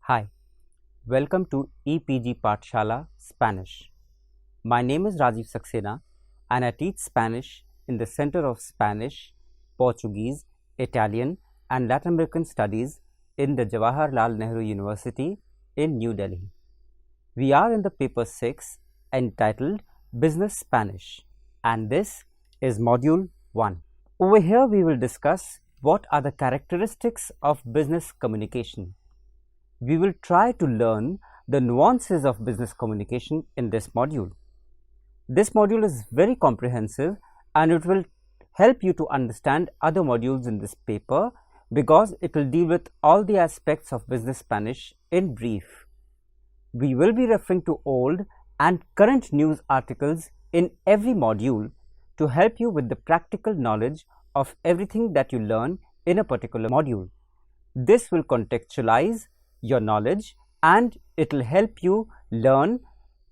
Hi, welcome to EPG Pathshala Spanish. My name is Rajiv Saxena and I teach Spanish in the Center of Spanish, Portuguese, Italian and Latin American Studies in the Jawaharlal Nehru University in New Delhi. We are in the paper 6 entitled Business Spanish and this is Module 1. Over here we will discuss what are the characteristics of business communication. We will try to learn the nuances of business communication in this module. This module is very comprehensive and it will help you to understand other modules in this paper because it will deal with all the aspects of business Spanish in brief. We will be referring to old and current news articles in every module to help you with the practical knowledge of everything that you learn in a particular module. This will contextualize your knowledge and it will help you learn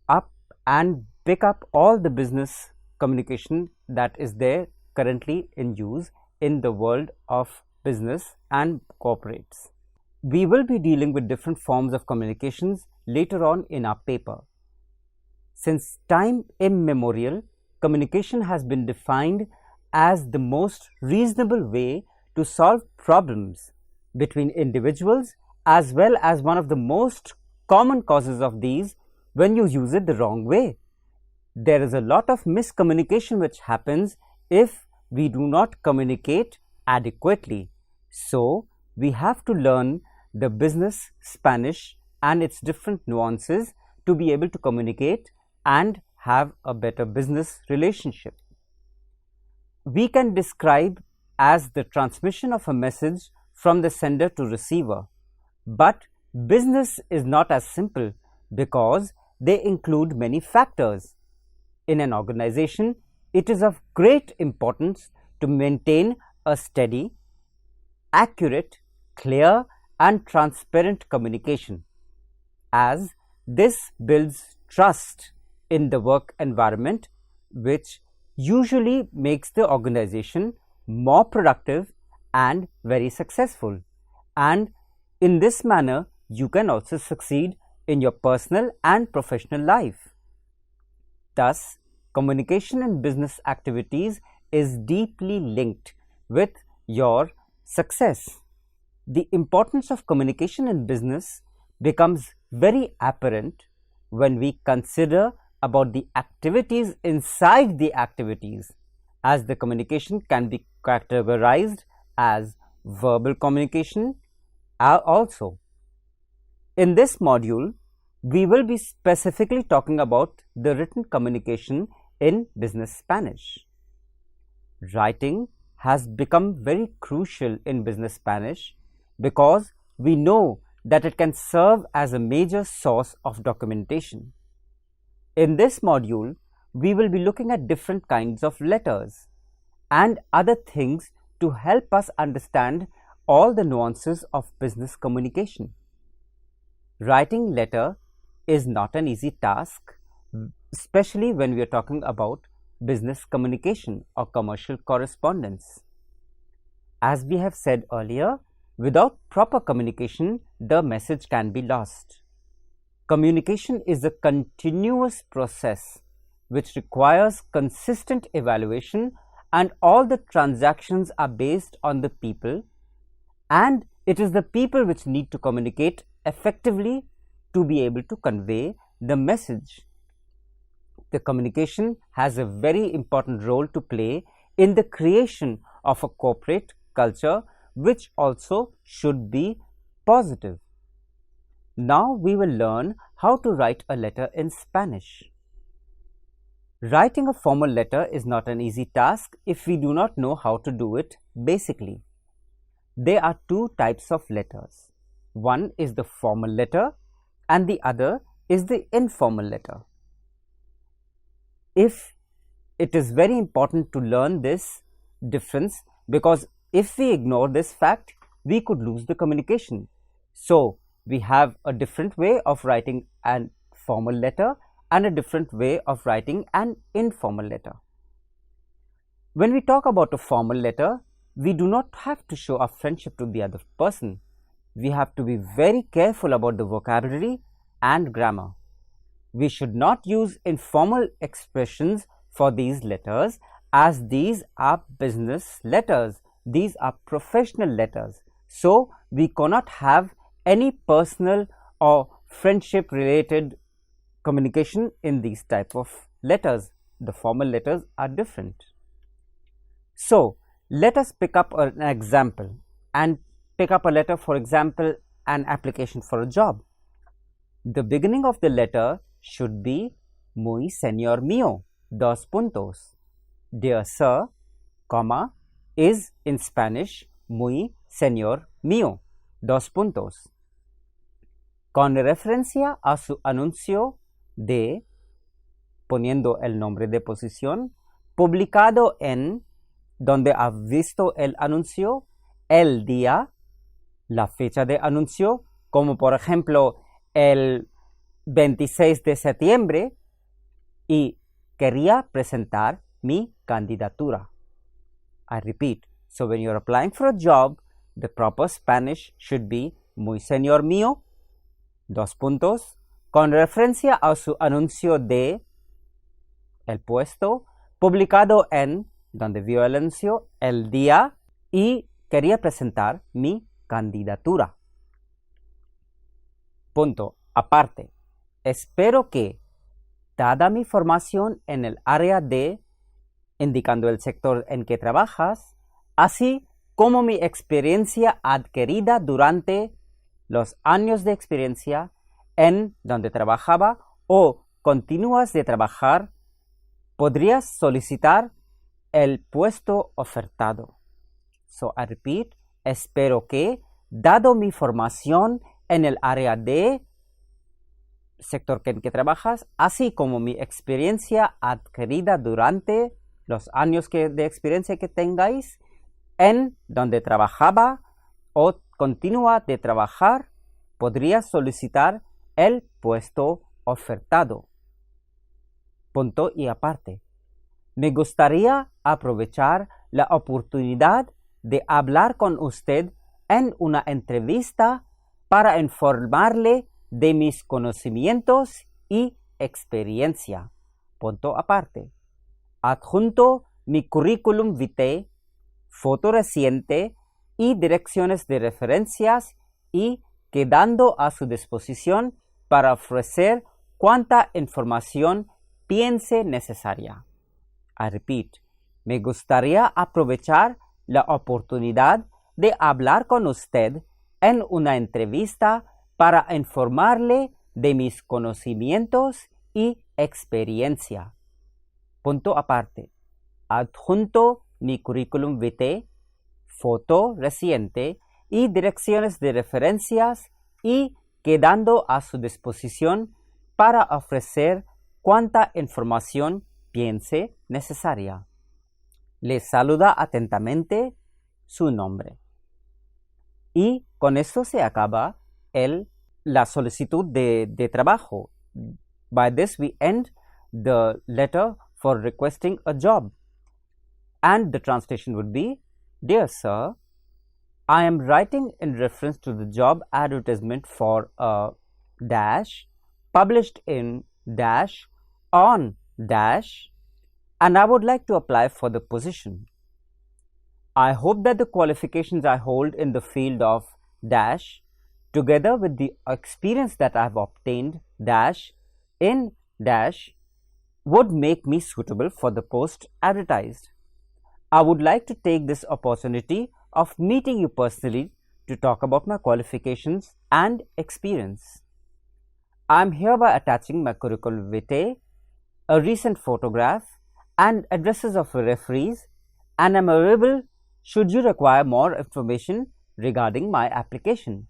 up and pick up all the business communication that is there currently in use in the world of business and corporates. We will be dealing with different forms of communications later on in our paper. Since time immemorial, communication has been defined as the most reasonable way to solve problems between individuals as well as one of the most common causes of these when you use it the wrong way. There is a lot of miscommunication which happens if we do not communicate adequately. So, we have to learn the business Spanish and its different nuances to be able to communicate and have a better business relationship. We can describe as the transmission of a message from the sender to receiver. But business is not as simple because they include many factors. In an organization, it is of great importance to maintain a steady, accurate, clear and transparent communication, as this builds trust in the work environment, which usually makes the organization more productive and very successful. And in this manner, you can also succeed in your personal and professional life. Thus, communication in business activities is deeply linked with your success. The importance of communication in business becomes very apparent when we consider about the activities inside the activities, as the communication can be categorized as verbal communication. Also, in this module, we will be specifically talking about the written communication in business Spanish. Writing has become very crucial in business Spanish because we know that it can serve as a major source of documentation. In this module, we will be looking at different kinds of letters and other things to help us understand all the nuances of business communication. Writing letter is not an easy task, especially when we are talking about business communication or commercial correspondence. As we have said earlier, without proper communication, the message can be lost. Communication is a continuous process which requires consistent evaluation, and all the transactions are based on the people, and it is the people which need to communicate effectively to be able to convey the message. The communication has a very important role to play in the creation of a corporate culture, which also should be positive. Now we will learn how to write a letter in Spanish. Writing a formal letter is not an easy task if we do not know how to do it basically. There are two types of letters. One is the formal letter and the other is the informal letter. It is very important to learn this difference because if we ignore this fact, we could lose the communication. So, we have a different way of writing an formal letter and a different way of writing an informal letter. When we talk about a formal letter, we do not have to show our friendship to the other person. we have to be very careful about the vocabulary and grammar. We should not use informal expressions for these letters, as these are business letters. These are professional letters. So we cannot have any personal or friendship related communication in these type of letters. The formal letters are different. So let us pick up an example and pick up a letter, for example, an application for a job. The beginning of the letter should be muy señor mío, dos puntos. Dear sir, comma, is in Spanish muy señor mío, dos puntos. Con referencia a su anuncio de, poniendo el nombre de posición, publicado en, donde ha visto el anuncio, el día, la fecha de anuncio, como por ejemplo el 26 de septiembre, y quería presentar mi candidatura. I repeat, so when you're applying for a job, the proper Spanish should be muy señor mío, dos puntos, con referencia a su anuncio de el puesto, publicado en, donde vio el anuncio, el día, y quería presentar mi candidatura. Punto aparte. Espero que, dada mi formación en el área de, indicando el sector en que trabajas, así como mi experiencia adquirida durante los años de experiencia en donde trabajaba o continúas de trabajar, podrías solicitar el puesto ofertado. So I repeat, espero que, dado mi formación en el área de sector en que trabajas, así como mi experiencia adquirida durante los años de experiencia que tengáis en donde trabajaba o continúa de trabajar, podría solicitar el puesto ofertado. Punto y aparte. Me gustaría aprovechar la oportunidad de hablar con usted en una entrevista para informarle de mis conocimientos y experiencia. Punto aparte. Adjunto mi currículum vitae, foto reciente y direcciones de referencias, y quedando a su disposición para ofrecer cuanta información piense necesaria. I repeat, me gustaría aprovechar la oportunidad de hablar con usted en una entrevista para informarle de mis conocimientos y experiencia. Punto aparte. Adjunto mi currículum vitae, foto reciente y direcciones de referencias, y quedando a su disposición para ofrecer cuanta información piense necesaria. Les saluda atentamente su nombre. Y con esto se acaba la solicitud de trabajo. By this we end the letter for requesting a job. And the translation would be, Dear Sir, I am writing in reference to the job advertisement for a dash, published in dash, on dash, and I would like to apply for the position. I hope that the qualifications I hold in the field of dash, together with the experience that I have obtained dash in dash, would make me suitable for the post advertised. I would like to take this opportunity of meeting you personally to talk about my qualifications and experience. I am hereby attaching my curriculum vitae, a recent photograph, and addresses of referees, and am available should you require more information regarding my application.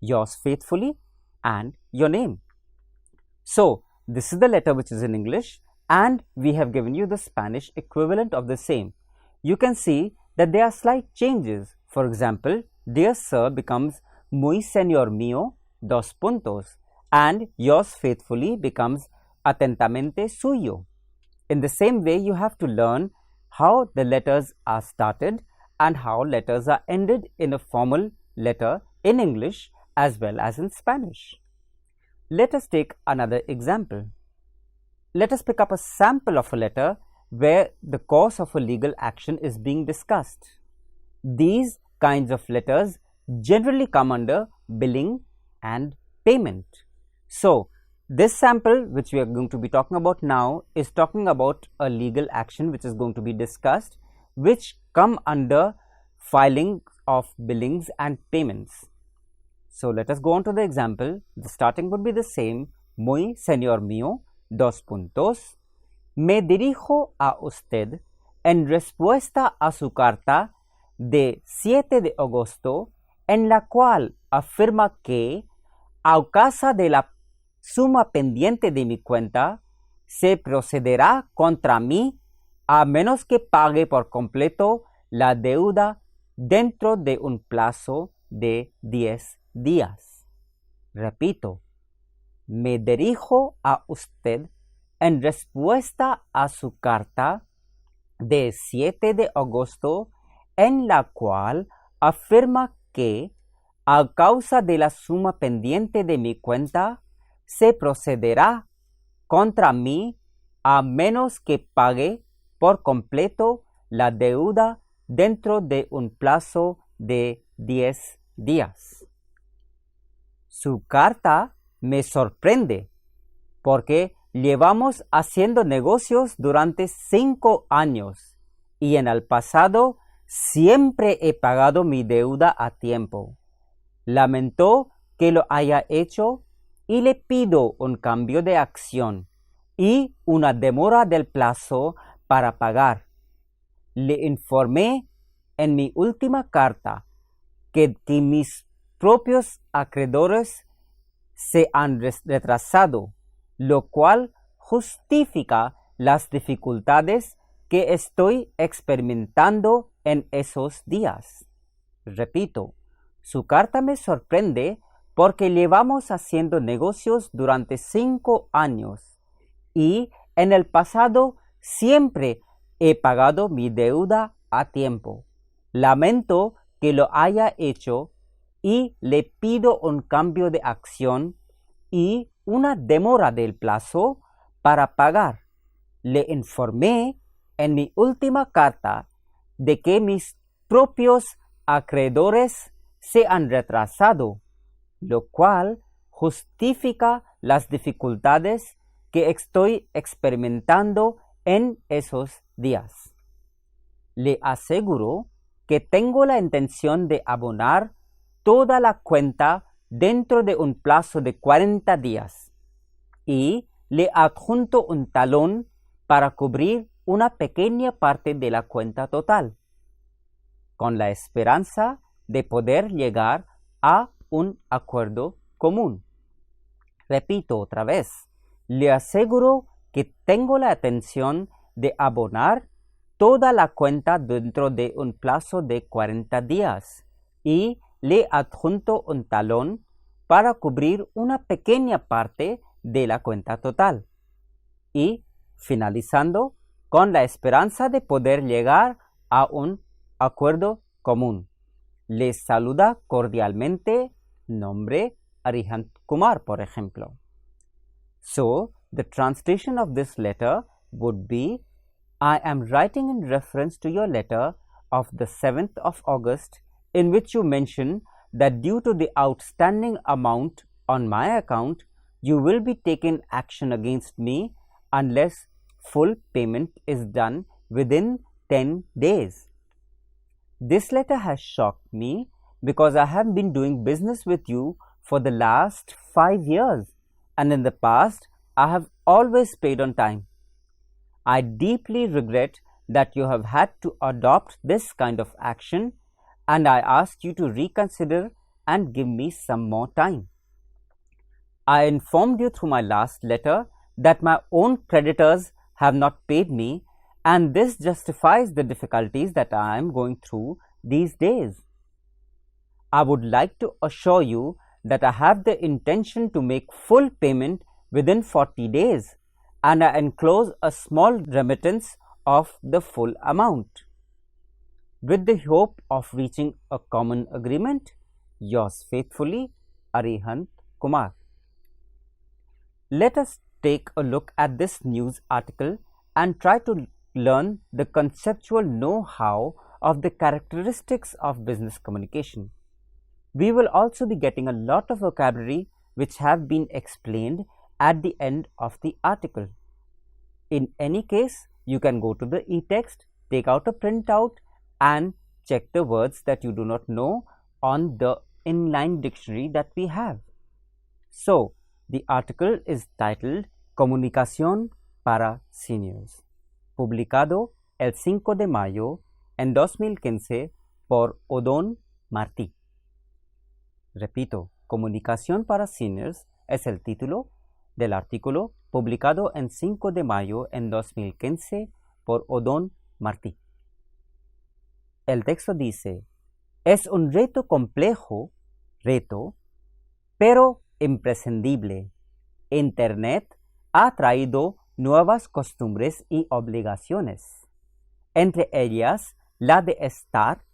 Yours faithfully, and your name. So, this is the letter which is in English, and we have given you the Spanish equivalent of the same. You can see that there are slight changes. For example, Dear Sir becomes muy señor mío, dos puntos, and yours faithfully becomes atentamente suyo. In the same way, you have to learn how the letters are started and how letters are ended in a formal letter in English as well as in Spanish. Let us take another example. Let us pick up a sample of a letter where the cause of a legal action is being discussed. These kinds of letters generally come under billing and payment. So, this sample which we are going to be talking about now is talking about a legal action which is going to be discussed, which come under filing of billings and payments. So, let us go on to the example. The starting would be the same. Muy señor mío, dos puntos. Me dirijo a usted en respuesta a su carta de 7 de agosto, en la cual afirma que, a causa de la suma pendiente de mi cuenta, se procederá contra mí a menos que pague por completo la deuda dentro de un plazo de 10 días. Repito, me dirijo a usted en respuesta a su carta de 7 de agosto, en la cual afirma que, a causa de la suma pendiente de mi cuenta, se procederá contra mí a menos que pague por completo la deuda dentro de un plazo de 10 días. Su carta me sorprende porque llevamos haciendo negocios durante 5 años y en el pasado siempre he pagado mi deuda a tiempo. Lamento que lo haya hecho y le pido un cambio de acción y una demora del plazo para pagar. Le informé en mi última carta que mis propios acreedores se han retrasado, lo cual justifica las dificultades que estoy experimentando en esos días. Repito, su carta me sorprende porque llevamos haciendo negocios durante 5 años y en el pasado siempre he pagado mi deuda a tiempo. Lamento que lo haya hecho y le pido un cambio de acción y una demora del plazo para pagar. Le informé en mi última carta de que mis propios acreedores se han retrasado, lo cual justifica las dificultades que estoy experimentando en esos días. Le aseguro que tengo la intención de abonar toda la cuenta dentro de un plazo de 40 días y le adjunto un talón para cubrir una pequeña parte de la cuenta total, con la esperanza de poder llegar a un acuerdo común. Repito otra vez, le aseguro que tengo la intención de abonar toda la cuenta dentro de un plazo de 40 días y le adjunto un talón para cubrir una pequeña parte de la cuenta total. Y finalizando, con la esperanza de poder llegar a un acuerdo común. Les saluda cordialmente, nombre Arihant Kumar, por ejemplo. So, the translation of this letter would be, I am writing in reference to your letter of the 7th of August in which you mention that due to the outstanding amount on my account, you will be taking action against me unless full payment is done within 10 days. This letter has shocked me because I have been doing business with you for the last 5 years, and in the past I have always paid on time. I deeply regret that you have had to adopt this kind of action, and I ask you to reconsider and give me some more time. I informed you through my last letter that my own creditors have not paid me, and this justifies the difficulties that I am going through these days. I would like to assure you that I have the intention to make full payment within 40 days, and I enclose a small remittance of the full amount. With the hope of reaching a common agreement, Yours faithfully, Arihant Kumar. Let us take a look at this news article and try to learn the conceptual know-how of the characteristics of business communication. We will also be getting a lot of vocabulary which have been explained at the end of the article. In any case, you can go to the e-text, take out a printout and check the words that you do not know on the inline dictionary that we have. So, the article is titled Comunicación para Seniors, publicado el 5 de mayo en 2015 por Odón Martí. Repito, Comunicación para Seniors es el título del artículo publicado en 5 de mayo en 2015 por Odón Martí. El texto dice, es un reto complejo, pero imprescindible. Internet ha traído nuevas costumbres y obligaciones, entre ellas la de estar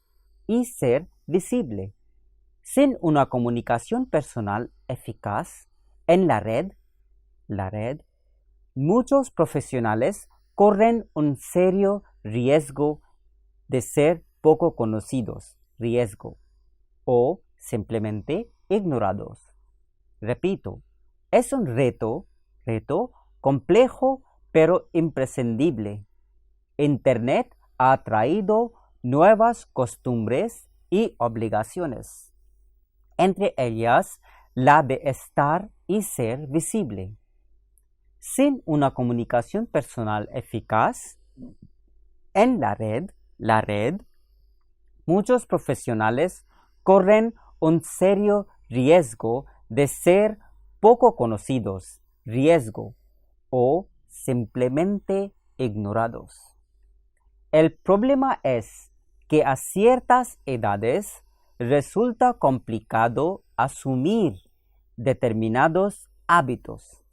y ser visible. Sin una comunicación personal eficaz en la red, muchos profesionales corren un serio riesgo de ser poco conocidos, o simplemente ignorados. Repito, es un reto complejo pero imprescindible. Internet ha traído nuevas costumbres y obligaciones, entre ellas la de estar y ser visible. Sin una comunicación personal eficaz en la red, muchos profesionales corren un serio riesgo de ser poco conocidos, o simplemente ignorados. El problema es que a ciertas edades resulta complicado asumir determinados hábitos.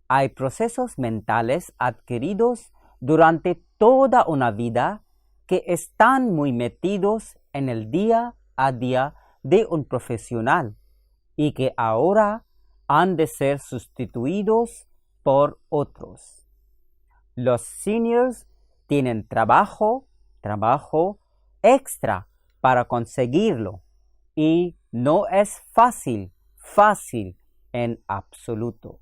Hay procesos mentales adquiridos durante toda una vida que están muy metidos en el día a día de un profesional y que ahora han de ser sustituidos por otros. Los seniors tienen trabajo extra para conseguirlo y no es fácil en absoluto.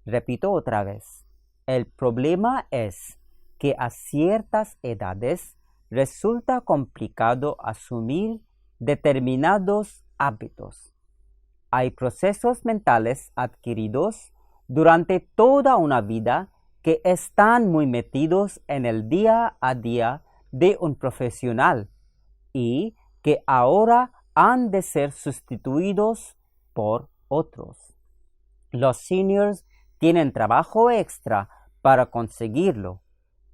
Repito otra vez, el problema es que a ciertas edades resulta complicado asumir determinados hábitos. Hay procesos mentales adquiridos durante toda una vida que están muy metidos en el día a día de un profesional y que ahora han de ser sustituidos por otros. Los seniors tienen trabajo extra para conseguirlo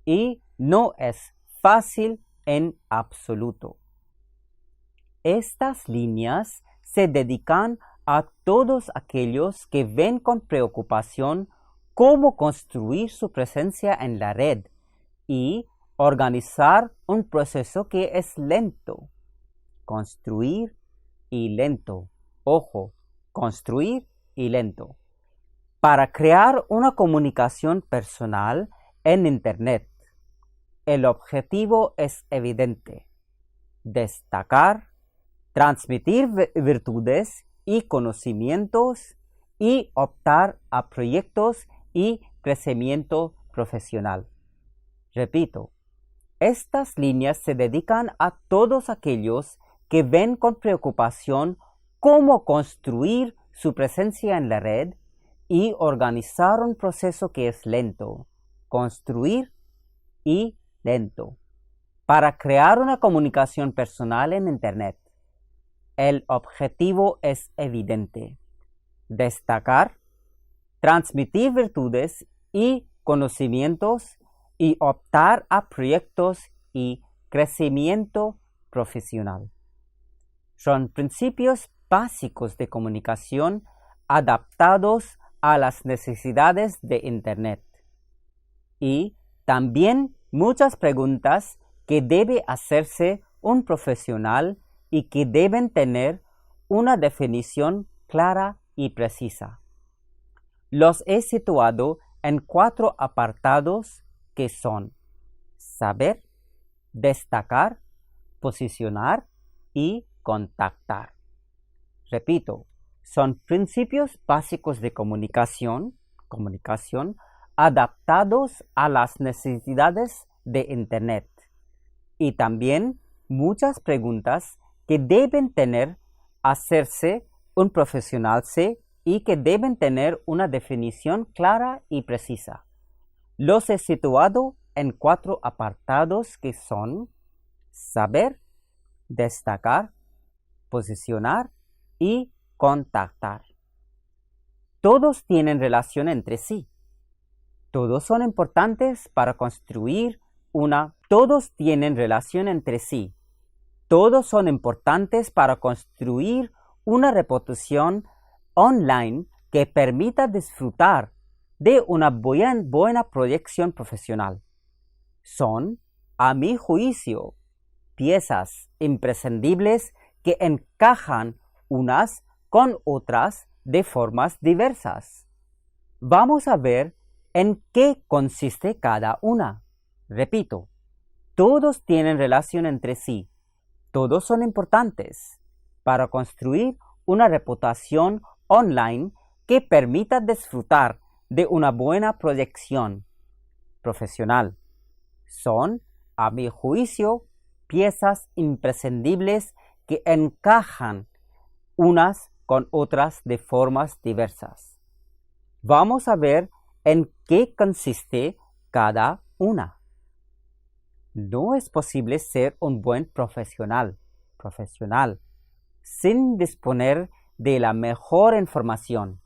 y no es fácil en absoluto. Estas líneas se dedican a todos aquellos que ven con preocupación cómo construir su presencia en la red y organizar un proceso que es lento. Construir y lento. Ojo, construir y lento. Para crear una comunicación personal en Internet, el objetivo es evidente: destacar, transmitir virtudes y conocimientos y optar a proyectos y crecimiento profesional. Repito, estas líneas se dedican a todos aquellos que ven con preocupación cómo construir su presencia en la red y organizar un proceso que es lento, construir y lento, para crear una comunicación personal en Internet. El objetivo es evidente: destacar, transmitir virtudes y conocimientos y optar a proyectos y crecimiento profesional. Son principios básicos de comunicación adaptados a las necesidades de Internet y también muchas preguntas que debe hacerse un profesional y que deben tener una definición clara y precisa. Los he situado en 4 apartados que son saber, destacar, posicionar y contactar. Repito, son principios básicos de comunicación adaptados a las necesidades de Internet y también muchas preguntas que deben hacerse un profesional y que deben tener una definición clara y precisa. Los he situado en 4 apartados que son saber, destacar, posicionar y contactar. Todos tienen relación entre sí. Todos son importantes para construir Todos tienen relación entre sí. Todos son importantes para construir una reputación online que permita disfrutar de una buena proyección profesional. Son, a mi juicio, piezas imprescindibles que encajan unas con otras de formas diversas. Vamos a ver en qué consiste cada una. Repito, todos tienen relación entre sí. Todos son importantes para construir una reputación online que permita disfrutar de una buena proyección profesional. Son, a mi juicio, piezas imprescindibles que encajan unas con otras de formas diversas. Vamos a ver en qué consiste cada una. No es posible ser un buen profesional sin disponer de la mejor información.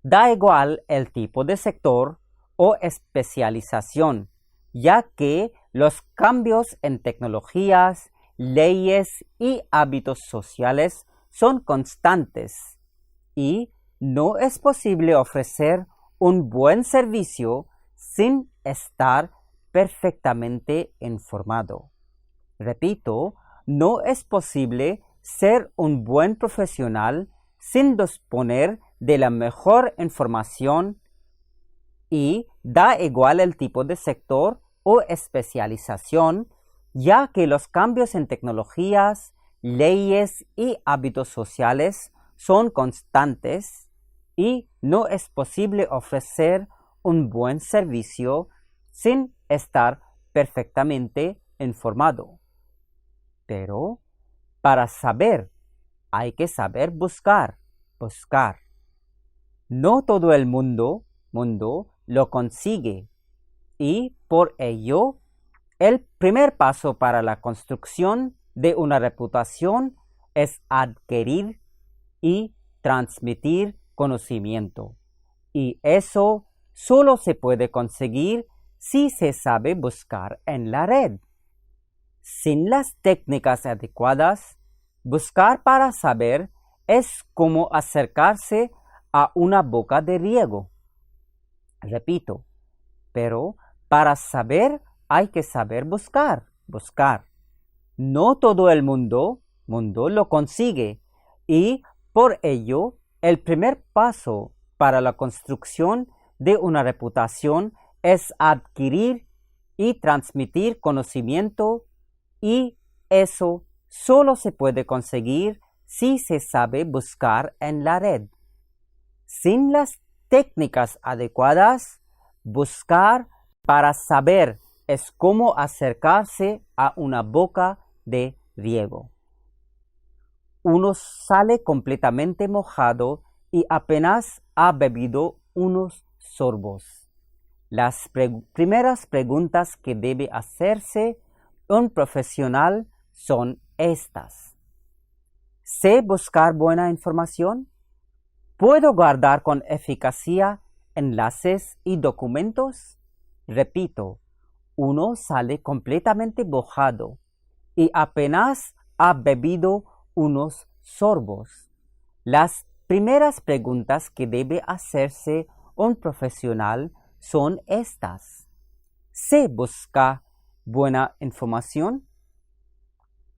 Da igual el tipo de sector o especialización, ya que los cambios en tecnologías, leyes y hábitos sociales son constantes y no es posible ofrecer un buen servicio sin estar perfectamente informado. Repito, no es posible ser un buen profesional sin disponer de la mejor información y da igual el tipo de sector o especialización, ya que los cambios en tecnologías, leyes y hábitos sociales son constantes y no es posible ofrecer un buen servicio sin estar perfectamente informado. Pero para saber hay que saber buscar. No todo el mundo lo consigue y por ello el primer paso para la construcción de una reputación es adquirir y transmitir conocimiento. Y eso solo se puede conseguir si se sabe buscar en la red. Sin las técnicas adecuadas, buscar para saber es como acercarse a una boca de riego. Repito, pero para saber hay que saber buscar. No todo el mundo lo consigue y por ello el primer paso para la construcción de una reputación es adquirir y transmitir conocimiento y eso solo se puede conseguir si se sabe buscar en la red. Sin las técnicas adecuadas, buscar para saber es como acercarse a una boca de riego. Uno sale completamente mojado y apenas ha bebido unos sorbos. Las primeras preguntas que debe hacerse un profesional son estas. ¿Sé buscar buena información? ¿Puedo guardar con eficacia enlaces y documentos? Repito, uno sale completamente mojado y apenas ha bebido unos sorbos. Las primeras preguntas que debe hacerse un profesional son estas. ¿Se busca buena información?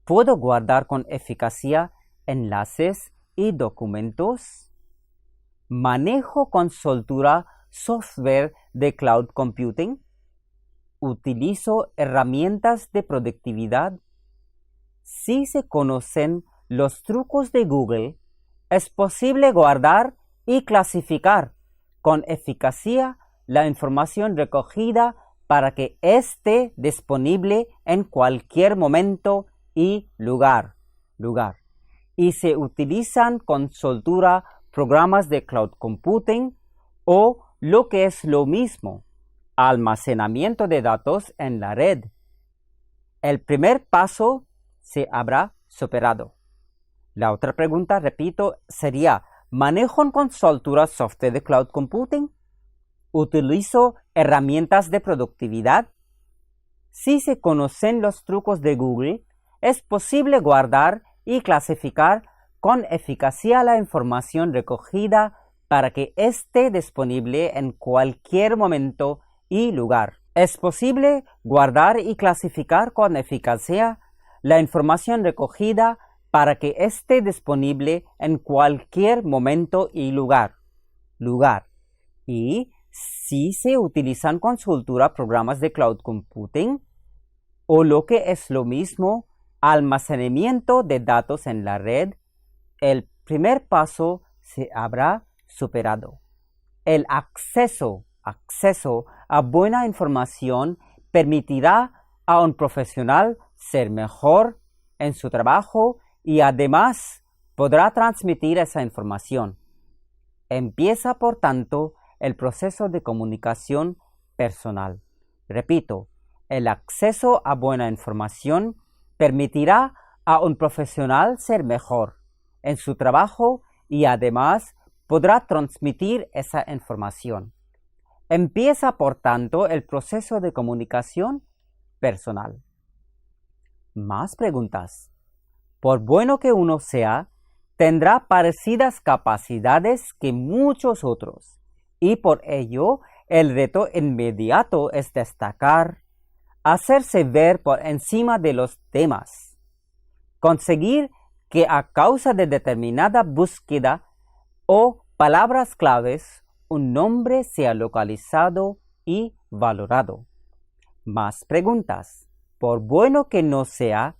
¿Puedo guardar con eficacia enlaces y documentos. Manejo con soltura software de cloud computing. Utilizo herramientas de productividad. Si se conocen los trucos de Google, es posible guardar y clasificar con eficacia la información recogida para que esté disponible en cualquier momento y lugar. Y se utilizan con soltura programas de cloud computing o lo que es lo mismo, almacenamiento de datos en la red. El primer paso se habrá superado. La otra pregunta, repito, sería: ¿manejo con soltura software de cloud computing? ¿Utilizo herramientas de productividad? Si se conocen los trucos de Google, es posible guardar y clasificar con eficacia la información recogida para que esté disponible en cualquier momento y lugar. Es posible guardar y clasificar con eficacia la información recogida para que esté disponible en cualquier momento y lugar. Y si se utilizan con soltura programas de cloud computing o lo que es lo mismo, almacenamiento de datos en la red, el primer paso se habrá superado. El acceso a buena información permitirá a un profesional ser mejor en su trabajo y además podrá transmitir esa información. Empieza, por tanto, el proceso de comunicación personal. Repito, el acceso a buena información permitirá a un profesional ser mejor en su trabajo y además podrá transmitir esa información. Empieza, por tanto, el proceso de comunicación personal. Más preguntas. Por bueno que uno sea, tendrá parecidas capacidades que muchos otros, y por ello el reto inmediato es destacar, hacerse ver por encima de los demás, conseguir que a causa de determinada búsqueda o palabras claves, un nombre sea localizado y valorado. Más preguntas. Por bueno que no sea,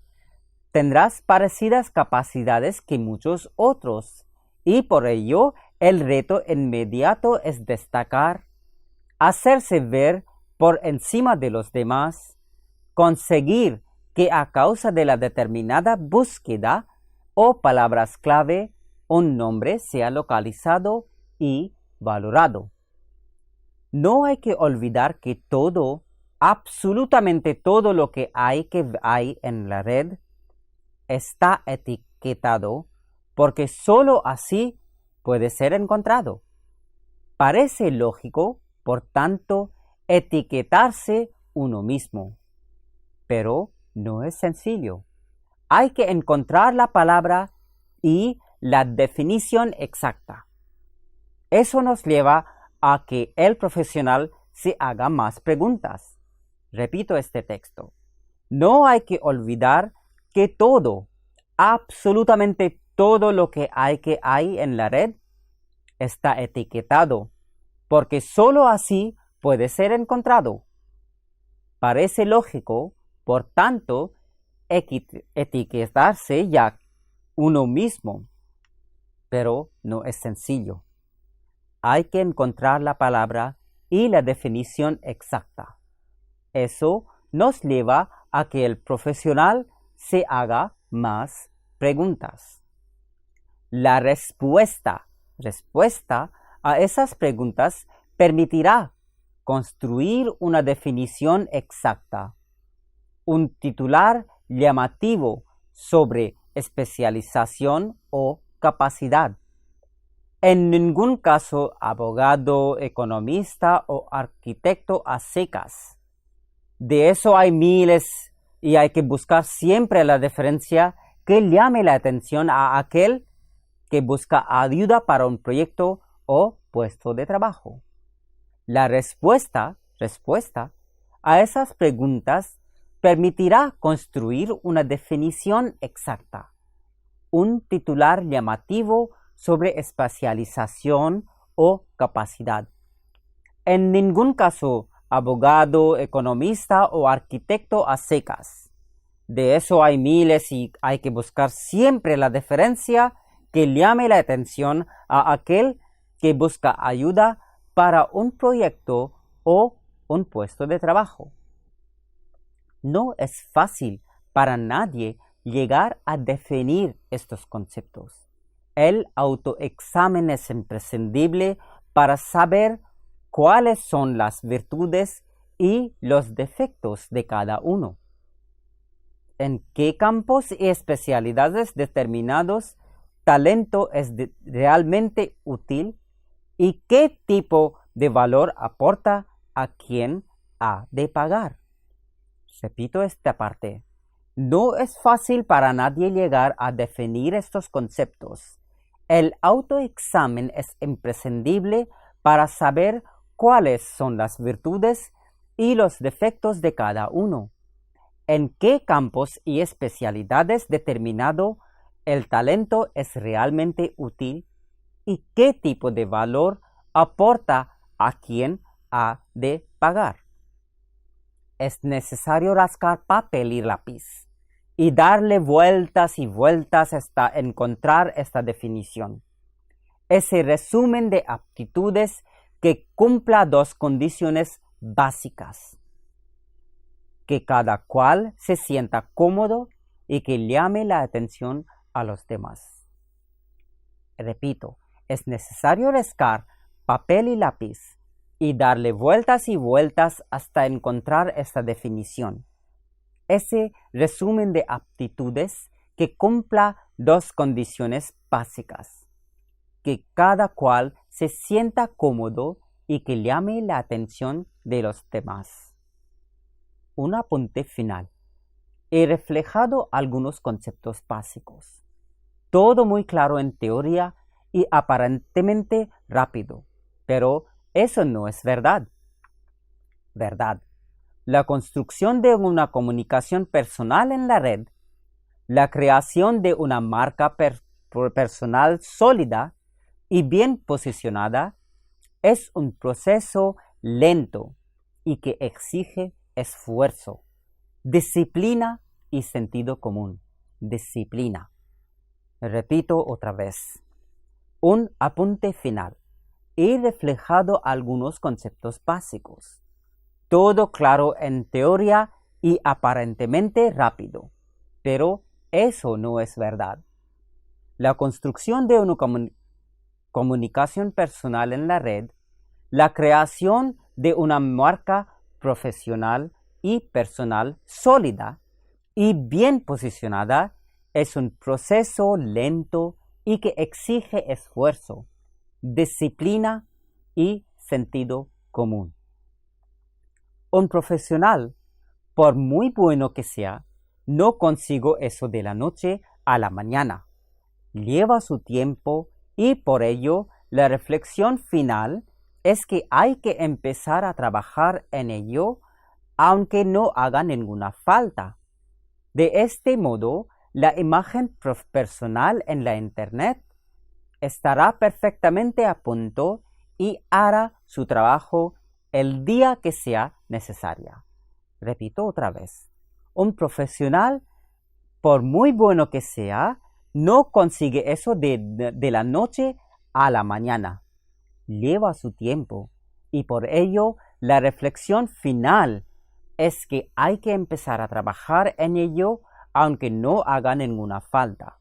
tendrás parecidas capacidades que muchos otros, y por ello el reto inmediato es destacar, hacerse ver por encima de los demás, conseguir que a causa de la determinada búsqueda o palabras clave, un nombre sea localizado y valorado. No hay que olvidar que todo, absolutamente todo lo que hay en la red, está etiquetado porque sólo así puede ser encontrado. Parece lógico, por tanto, etiquetarse uno mismo, pero no es sencillo. Hay que encontrar la palabra y la definición exacta. Eso nos lleva a que el profesional se haga más preguntas. Repito este texto. No hay que olvidar que todo, absolutamente todo lo que hay en la red está etiquetado, porque sólo así puede ser encontrado. Parece lógico, por tanto, etiquetarse ya uno mismo, pero no es sencillo. Hay que encontrar la palabra y la definición exacta. Eso nos lleva a que el profesional se haga más preguntas. La respuesta a esas preguntas permitirá construir una definición exacta, un titular llamativo sobre especialización o capacidad. En ningún caso abogado, economista o arquitecto a secas. De eso hay miles y hay que buscar siempre la diferencia que llame la atención a aquel que busca ayuda para un proyecto o puesto de trabajo. La respuesta a esas preguntas permitirá construir una definición exacta, un titular llamativo sobre especialización o capacidad. En ningún caso, abogado, economista o arquitecto a secas. De eso hay miles y hay que buscar siempre la diferencia que llame la atención a aquel que busca ayuda para un proyecto o un puesto de trabajo. No es fácil para nadie llegar a definir estos conceptos. El autoexamen es imprescindible para saber cuáles son las virtudes y los defectos de cada uno. En qué campos y especialidades determinados talento es realmente útil y qué tipo de valor aporta a quien ha de pagar. Repito esta parte. No es fácil para nadie llegar a definir estos conceptos. El autoexamen es imprescindible para saber cuáles son las virtudes y los defectos de cada uno. En qué campos y especialidades determinado el talento es realmente útil y qué tipo de valor aporta a quien ha de pagar. Es necesario rascar papel y lápiz y darle vueltas y vueltas hasta encontrar esta definición. Ese resumen de aptitudes que cumpla dos condiciones básicas: que cada cual se sienta cómodo y que llame la atención a los demás. Repito, es necesario rascar papel y lápiz y darle vueltas y vueltas hasta encontrar esta definición. Ese resumen de aptitudes que cumpla dos condiciones básicas: que cada cual se sienta cómodo y que llame la atención de los demás. Un apunte final. He reflejado algunos conceptos básicos. Todo muy claro en teoría y aparentemente rápido, pero eso no es verdad. La construcción de una comunicación personal en la red, la creación de una marca personal sólida y bien posicionada es un proceso lento y que exige esfuerzo, disciplina y sentido común. Disciplina. Repito otra vez. Un apunte final. He reflejado algunos conceptos básicos. Todo claro en teoría y aparentemente rápido, pero eso no es verdad. La construcción de una comunicación personal en la red, la creación de una marca profesional y personal sólida y bien posicionada es un proceso lento y que exige esfuerzo, disciplina y sentido común. Un profesional, por muy bueno que sea, no consigue eso de la noche a la mañana. Lleva su tiempo y por ello la reflexión final es que hay que empezar a trabajar en ello aunque no haga ninguna falta. De este modo, la imagen personal en la Internet estará perfectamente a punto y hará su trabajo el día que sea necesaria. Repito otra vez. Un profesional, por muy bueno que sea, no consigue eso de la noche a la mañana. Lleva su tiempo y por ello la reflexión final es que hay que empezar a trabajar en ello aunque no haga ninguna falta.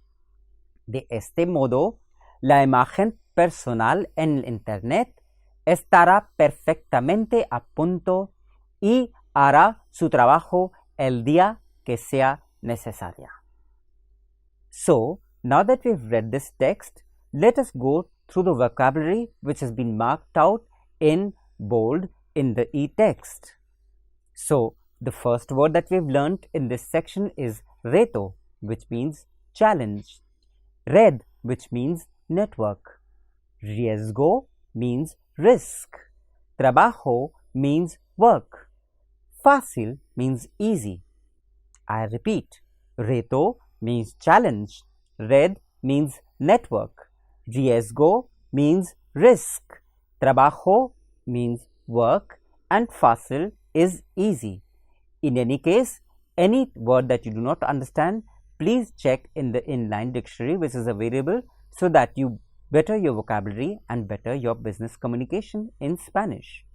De este modo, la imagen personal en Internet estará perfectamente a punto y hará su trabajo el día que sea necesaria. So, now that we've read this text, let us go through the vocabulary which has been marked out in bold in the e-text. So, the first word that we've learnt in this section is reto, which means challenge. Red, which means network. Riesgo means risk. Trabajo means work. Fácil means easy. I repeat, reto means challenge. Red means network. Riesgo means risk. Trabajo means work, and fácil is easy. In any case, any word that you do not understand, please check in the inline dictionary which is available so that you better your vocabulary and better your business communication in Spanish.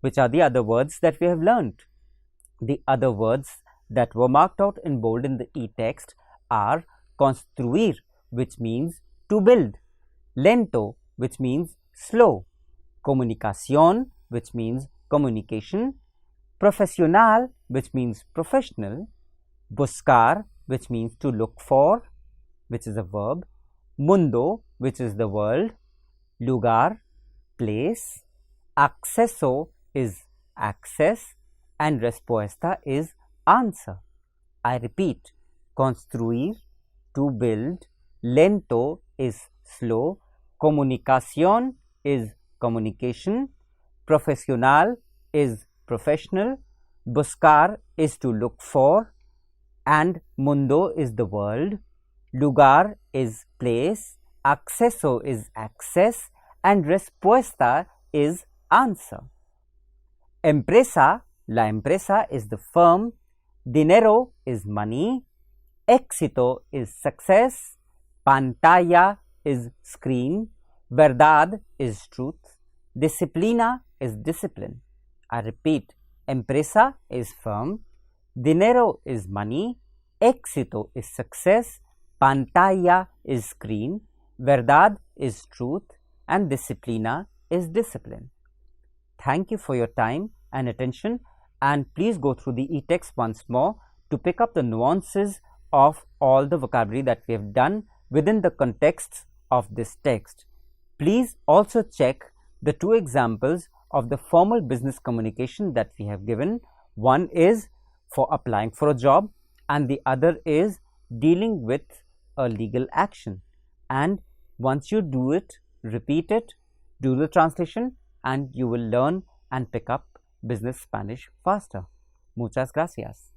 Which are the other words that we have learned? The other words that were marked out in bold in the e-text are construir, which means to build, lento, which means slow, comunicación, which means communication, profesional, which means professional, buscar, which means to look for, which is a verb, mundo, which is the world, lugar, place, acceso is access, and respuesta is answer. I repeat, construir, to build, lento is slow, comunicación is communication, profesional is professional, buscar is to look for, and mundo is the world, lugar is place, acceso is access, and respuesta is answer. Empresa, la empresa is the firm, dinero is money, éxito is success, pantalla is screen, verdad is truth, disciplina is discipline. I repeat, empresa is firm, dinero is money, éxito is success, pantalla is screen, verdad is truth, and disciplina is discipline. Thank you for your time and attention, and please go through the e-text once more to pick up the nuances of all the vocabulary that we have done within the context of this text. Please also check the two examples of the formal business communication that we have given. One is for applying for a job and the other is dealing with a legal action. And once you do it, repeat it, do the translation, and you will learn and pick up business Spanish faster. Muchas gracias.